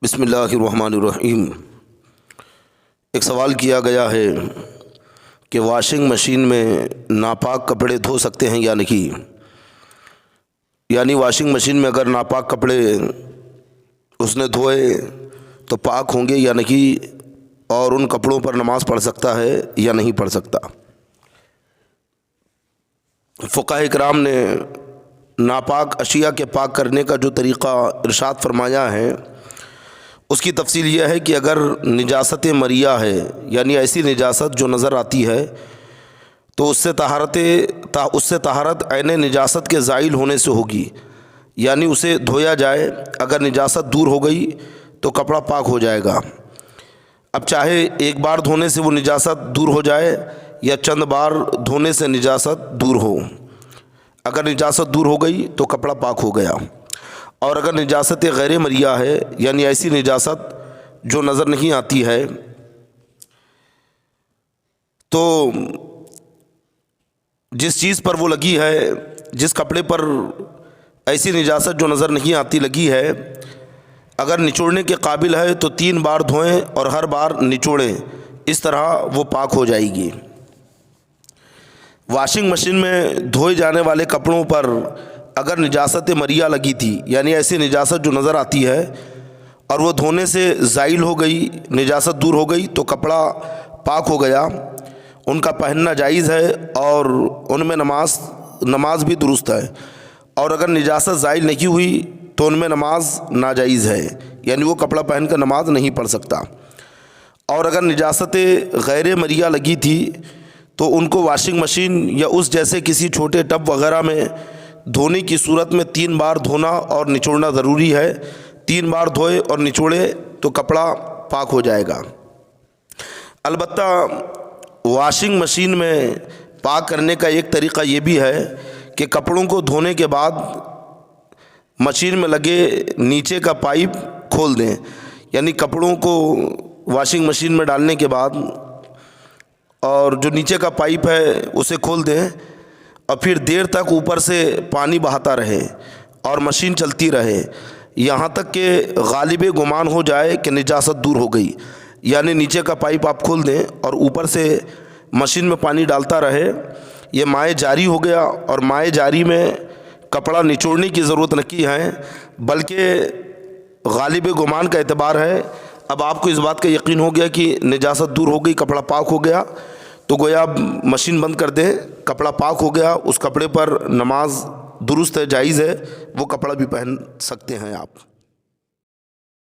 بسم اللہ الرحمن الرحیم۔ ایک سوال کیا گیا ہے کہ واشنگ مشین میں ناپاک کپڑے دھو سکتے ہیں یا نہیں، یعنی واشنگ مشین میں اگر ناپاک کپڑے اس نے دھوئے تو پاک ہوں گے یا نہیں، اور ان کپڑوں پر نماز پڑھ سکتا ہے یا نہیں پڑھ سکتا۔ فقہاء کرام نے ناپاک اشیاء کے پاک کرنے کا جو طریقہ ارشاد فرمایا ہے اس کی تفصیل یہ ہے کہ اگر نجاست مریہ ہے، یعنی ایسی نجاست جو نظر آتی ہے، تو اس سے طہارت عین نجاست کے زائل ہونے سے ہوگی، یعنی اسے دھویا جائے۔ اگر نجاست دور ہو گئی تو کپڑا پاک ہو جائے گا۔ اب چاہے ایک بار دھونے سے وہ نجاست دور ہو جائے یا چند بار دھونے سے نجاست دور ہو، اگر نجاست دور ہو گئی تو کپڑا پاک ہو گیا۔ اور اگر نجاست غیر مریہ ہے، یعنی ایسی نجاست جو نظر نہیں آتی ہے، تو جس چیز پر وہ لگی ہے، جس کپڑے پر ایسی نجاست جو نظر نہیں آتی لگی ہے، اگر نچوڑنے کے قابل ہے تو 3 بار دھوئیں اور ہر بار نچوڑیں، اس طرح وہ پاک ہو جائے گی۔ واشنگ مشین میں دھوئے جانے والے کپڑوں پر اگر نجاست مریہ لگی تھی، یعنی ایسی نجاست جو نظر آتی ہے، اور وہ دھونے سے زائل ہو گئی، نجاست دور ہو گئی، تو کپڑا پاک ہو گیا، ان کا پہننا جائز ہے اور ان میں نماز بھی درست ہے۔ اور اگر نجاست زائل نہیں ہوئی تو ان میں نماز ناجائز ہے، یعنی وہ کپڑا پہن کر نماز نہیں پڑھ سکتا۔ اور اگر نجاست غیر مریہ لگی تھی تو ان کو واشنگ مشین یا اس جیسے کسی چھوٹے ٹب وغیرہ میں دھونے کی صورت میں 3 بار دھونا اور نچوڑنا ضروری ہے۔ 3 بار دھوئے اور نچوڑے تو کپڑا پاک ہو جائے گا۔ البتہ واشنگ مشین میں پاک کرنے کا ایک طریقہ یہ بھی ہے کہ کپڑوں کو دھونے کے بعد مشین میں لگے نیچے کا پائپ کھول دیں، یعنی کپڑوں کو واشنگ مشین میں ڈالنے کے بعد اور جو نیچے کا پائپ ہے اسے کھول دیں، اور پھر دیر تک اوپر سے پانی بہاتا رہے اور مشین چلتی رہے یہاں تک کہ غالب گمان ہو جائے کہ نجاست دور ہو گئی، یعنی نیچے کا پائپ آپ کھول دیں اور اوپر سے مشین میں پانی ڈالتا رہے، یہ مائع جاری ہو گیا۔ اور مائع جاری میں کپڑا نچوڑنے کی ضرورت نہیں ہے، بلکہ غالب گمان کا اعتبار ہے۔ اب آپ کو اس بات کا یقین ہو گیا کہ نجاست دور ہو گئی، کپڑا پاک ہو گیا، تو گویا اب مشین بند کر دیں، کپڑا پاک ہو گیا، اس کپڑے پر نماز درست ہے، جائز ہے، وہ کپڑا بھی پہن سکتے ہیں آپ۔